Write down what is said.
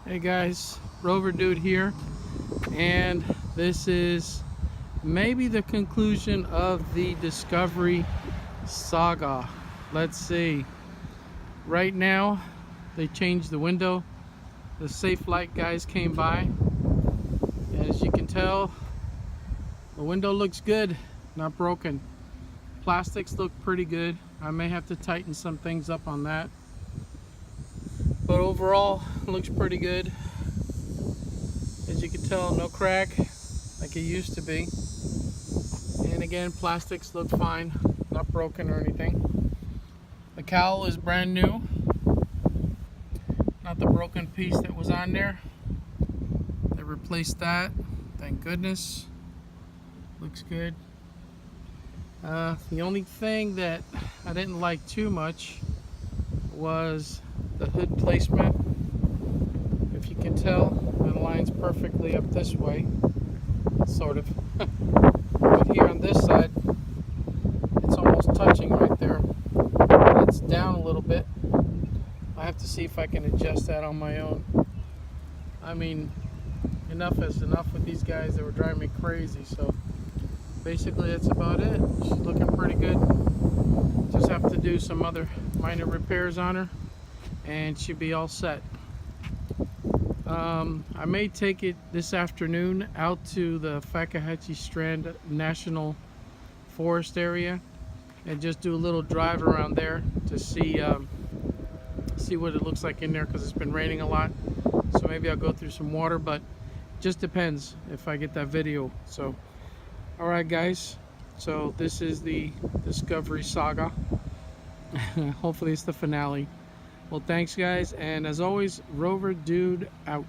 Hey guys, Rover Dude here, and this is maybe the conclusion of the Discovery saga. Let's see. Right now, they changed the window. The safe light guys came by. As you can tell, the window looks good, not broken. Plastics look pretty good. I may have to tighten some things up on that. But overall, it looks pretty good. As you can tell, no crack like it used to be. And again, plastics look fine, not broken or anything. The cowl is brand new. Not the broken piece that was on there. They replaced that, thank goodness. Looks good. The only thing that I didn't like too much was the hood placement. If you can tell, it lines perfectly up this way, sort of. But here on this side, it's almost touching right there. It's down a little bit. I have to see if I can adjust that on my own. I mean, enough is enough with these guys that were driving me crazy. So basically that's about it. She's looking pretty good. Just have to do some other minor repairs on her and she'll be all set. I may take it this afternoon out to the Fakahatchee Strand National Forest area and just do a little drive around there to see what it looks like in there, because it's been raining a lot. So maybe I'll go through some water, but just depends if I get that video. So alright guys, so this is the Discovery saga. Hopefully it's the finale. Well, thanks guys, and as always, Rover Dude out.